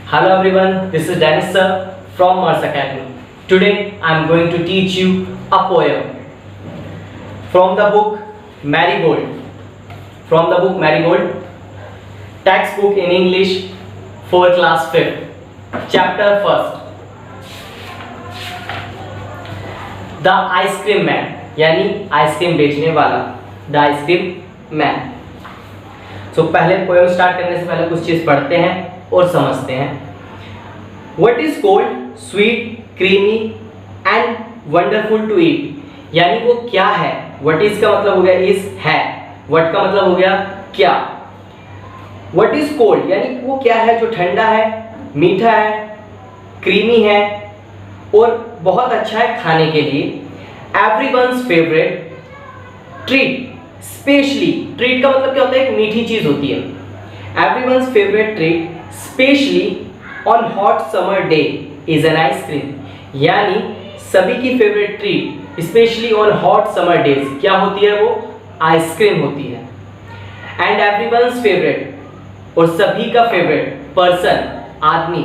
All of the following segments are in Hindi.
Hello everyone, this is Dennis sir from Mars Academy. Today I am going to teach you a poem from the book Marigold. From the book Marigold, textbook in English for class 5th, chapter 1st. The ice cream man, यानी आइसक्रीम बेचने वाला, द आइसक्रीम मैन. सो पहले पोएम स्टार्ट करने से पहले कुछ चीज पढ़ते हैं और समझते हैं. What is cold, sweet, creamy and wonderful to eat? यानी वो क्या है. What is का मतलब हो गया is है. What का मतलब हो गया क्या. What is cold यानी वो क्या है जो ठंडा है, मीठा है, क्रीमी है और बहुत अच्छा है खाने के लिए. Everyone's favorite treat, specially treat का मतलब क्या होता है, एक मीठी चीज होती है. Everyone's favorite treat, specially on hot summer day is an ice cream. यानी सभी की favourite treat specially on hot summer days क्या होती है, वो आइसक्रीम होती है. एंड एवरीवन्स फेवरेट, और सभी का फेवरेट पर्सन, आदमी,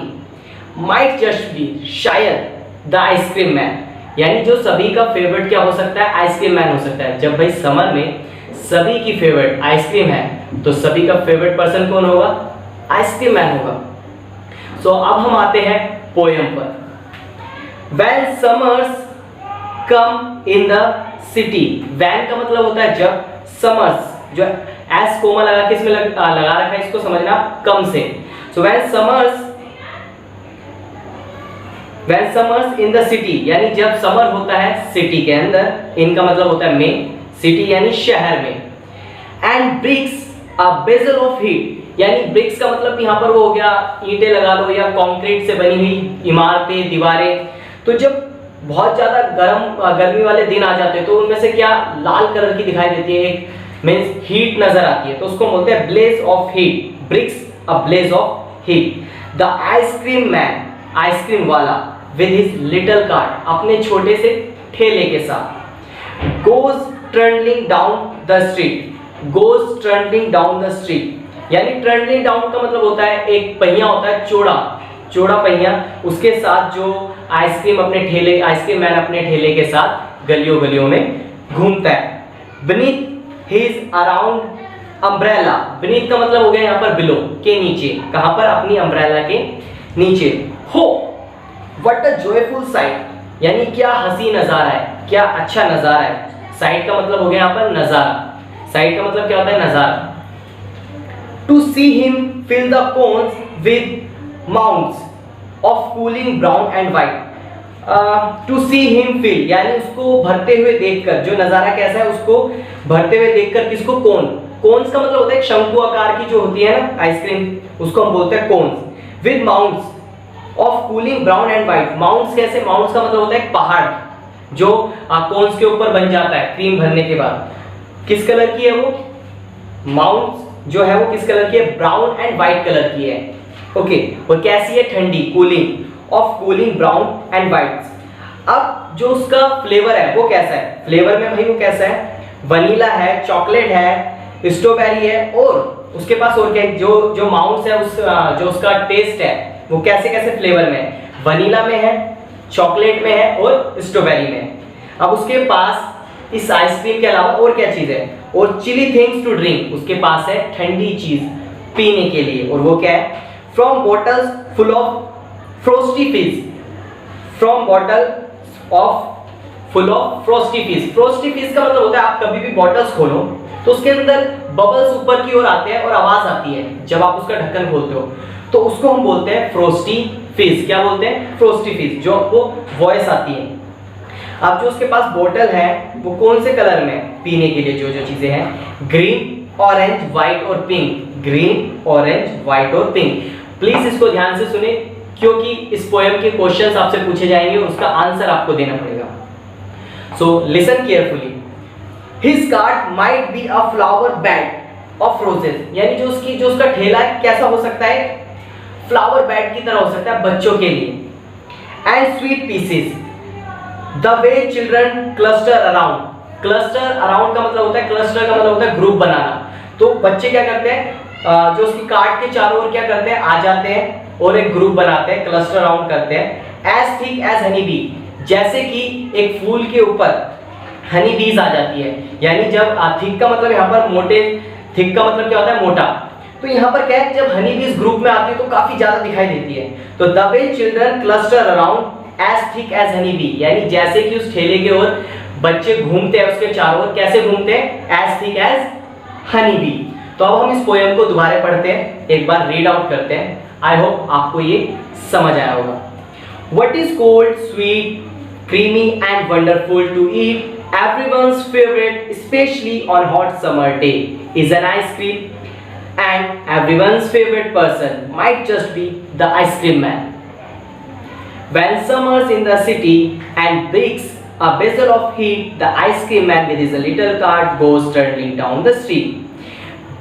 माइट जस्ट बी, शायद द आइसक्रीम मैन. यानी जो सभी का फेवरेट क्या हो सकता है, आइसक्रीम मैन हो सकता है. जब भाई समर में सभी की फेवरेट आइसक्रीम है तो सभी का फेवरेट पर्सन कौन होगा, आइसक्रीम मैन होगा. सो अब हम आते हैं पोएम पर. When summers come in the city, when का मतलब होता है जब, summers जो एस कोमा लगा के इसमें लगा रखा है, इसको समझना कम से. So when summers in the city यानी जब समर होता है सिटी के अंदर, इनका मतलब होता है में, सिटी यानी शहर में. And bricks a bezel of heat, यानी ब्रिक्स का मतलब यहाँ पर वो हो गया ईंटें लगा लो या कंक्रीट से बनी हुई इमारतें, दीवारें. तो जब बहुत ज्यादा गर्मी वाले दिन आ जाते हैं तो उनमें से क्या लाल कलर की दिखाई देती है, एक मींस हीट नजर आती है, तो उसको बोलते हैं blaze of heat. Bricks a blaze of heat. The ice cream man, ice cream वाला, विद हिज लिटिल कार्ट, अपने छोटे से ठेले के साथ, goes trundling down the street. Goes trundling down the street यानी ट्रंडलिंग डाउन का मतलब होता है एक पहिया होता है, चौड़ा पहिया, उसके साथ जो आइसक्रीम मैन अपने ठेले के साथ गलियों में घूमता है. Beneath his around umbrella, beneath का मतलब हो गया यहाँ पर बिलो, के नीचे, कहां पर, अपनी अम्ब्रेला के नीचे. हो व्हाट अ जॉयफुल साइट, यानी क्या हंसी नजारा है, क्या अच्छा नजारा है. साइट का मतलब हो गया यहाँ पर नजारा. साइट का मतलब क्या होता है, नजारा. To see him fill the cones with mounds of cooling brown and white. To see him fill यानी उसको भरते हुए देखकर, जो नजारा कैसा है उसको भरते हुए देखकर, किसको, कोन. कोन्स का मतलब होता है शंकु आकार की जो होती है ना आइसक्रीम, उसको हम बोलते हैं cones. With mounds of cooling brown and white. Mounts कैसे, माउंट्स का मतलब होता है पहाड़ जो कोन्स के ऊपर बन जाता है क्रीम भरने के बाद. किस कलर की है वो माउंट्स जो है, वो किस कलर की है, ब्राउन एंड व्हाइट कलर की है. ओके, और कैसी है, ठंडी, cooling, of cooling brown and white. अब जो उसका फ्लेवर है वो कैसा है, फ्लेवर में भाई वो कैसा है, वनीला है, चॉकलेट है, स्ट्रॉबेरी है, और उसके पास और क्या, जो माउंट्स है जो उसका टेस्ट है वो कैसे कैसे फ्लेवर में, वनीला में है, चॉकलेट में है और स्ट्रॉबेरी में है. अब उसके पास इस आइसक्रीम के अलावा और क्या चीज है, और चिली थिंग्स टू ड्रिंक, उसके पास है ठंडी चीज पीने के लिए, और वो क्या है, from bottles full of frosty fish. From bottle of full of frosty fish. Frosty fish का मतलब होता है आप कभी भी बॉटल्स खोलो तो उसके अंदर बबल्स ऊपर की ओर आते हैं और आवाज आती है जब आप उसका ढक्कन खोलते हो, तो उसको हम बोलते हैं फ्रोस्टी फिश. क्या बोलते हैं, फ्रोस्टी फिश, जो वो वॉइस आती है. अब जो उसके पास बोतल है वो कौन से कलर में, पीने के लिए जो चीजें हैं, ग्रीन, ऑरेंज, व्हाइट और पिंक. ग्रीन, ऑरेंज, व्हाइट और पिंक. प्लीज इसको ध्यान से सुने क्योंकि इस पोएम के क्वेश्चंस आपसे पूछे जाएंगे और उसका आंसर आपको देना पड़ेगा. So listen carefully. His cart might be a flower bed of roses, यानी जो उसका ठेला है कैसा हो सकता है, फ्लावर बेड की तरह हो सकता है बच्चों के लिए. And sweet pieces, the way children cluster around. Cluster around का मतलब होता है, क्लस्टर का मतलब होता है ग्रुप बनाना. तो बच्चे क्या करते हैं, जो उसकी कार्ट के चारों ओर क्या करते हैं, आ जाते हैं और एक ग्रुप बनाते हैं, क्लस्टर राउंड करते हैं। As thick as honey bee, जैसे कि एक फूल के ऊपर हनी बीज आ जाती है, यानी जब थिक का मतलब यहाँ पर मोटे, थिक का मतलब क्या होता है मोटा, तो यहाँ पर क्या है जब हनी बीज ग्रुप में आती है तो काफी ज्यादा दिखाई देती है। तो the way children cluster around as thick as honey bee, यानी जैसे कि उस ठेले के ओर बच्चे घूमते हैं, उसके चारों ओर कैसे घूमते हैं, as thick as honey bee. तो अब हम इस पोएम को दोबारा पढ़ते हैं, एक बार रीड आउट करते हैं। आई होप आपको ये समझ आया होगा। What is cold, sweet, creamy and wonderful to eat? Everyone's favorite, especially on hot summer day, is an ice cream. And everyone's favorite person might just be the ice cream man. When summer's in the city and breaks a bezel of heat, the ice cream man with his little cart goes trundling down the street.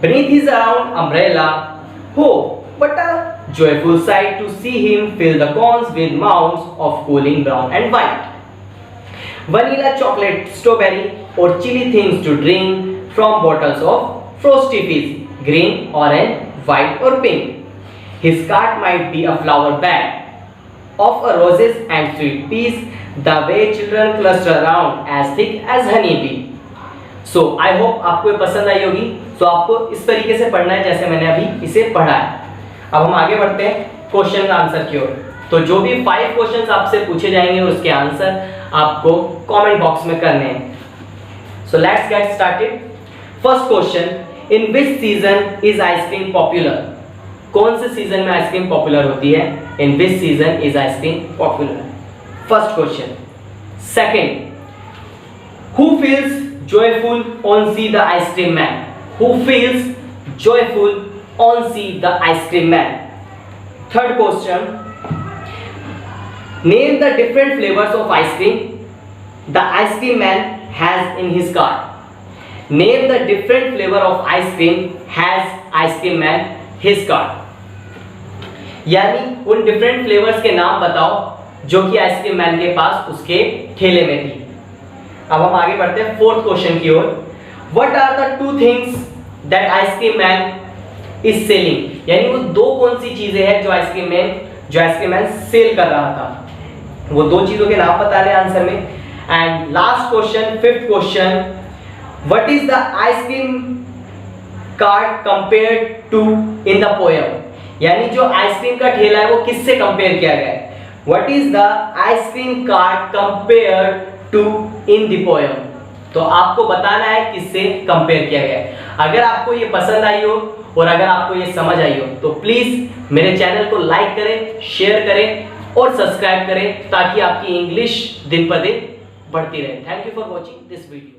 Beneath his round umbrella, oh, what a joyful sight to see him fill the cones with mounds of cooling brown and white. Vanilla, chocolate, strawberry or chili things to drink from bottles of frosty fizz, green, orange, white or pink. His cart might be a flower bed of roses and sweet peas, the way children cluster around as thick as honey bee. So I hope आपको ये पसंद आई होगी। तो आपको इस तरीके से पढ़ना है जैसे मैंने अभी इसे पढ़ा है। अब हम आगे बढ़ते हैं क्वेश्चन आंसर की ओर। तो जो भी 5 क्वेश्चंस आपसे पूछे जाएंगे उसके आंसर आपको कमेंट बॉक्स में करने हैं। So let's get started. First question, in which season is ice cream popular? कौन से सीजन में आइसक्रीम पॉपुलर होती है? In which season is ice cream popular? First question. Second, who feels joyful on see the ice cream man? Who feels joyful on see the ice cream man? Third question, name the different flavors of ice cream the ice cream man has in his cart. Name the different flavor of ice cream has ice cream man his cart. यानी उन डिफरेंट फ्लेवर्स के नाम बताओ जो कि आइसक्रीम मैन के पास उसके ठेले में थी। अब हम आगे बढ़ते हैं फोर्थ क्वेश्चन की ओर। What are the 2 things that ice cream man is selling? यानी वो 2 कौन सी चीजें हैं जो आइसक्रीम मैन सेल कर रहा था, वो 2 चीजों के नाम बताने आंसर में। And last question, fifth question, what is the ice cream cart compared to in the poem? यानी जो आइसक्रीम का ठेला है वो किससे कंपेयर किया गया है? What is the ice cream cart compared to in the poem? तो आपको बताना है किससे कंपेयर किया गया है। अगर आपको ये पसंद आई हो और अगर आपको ये समझ आई हो तो प्लीज मेरे चैनल को लाइक करें, शेयर करें और सब्सक्राइब करें ताकि आपकी इंग्लिश दिन पर दिन बढ़ती रहे। Thank you for watching this video.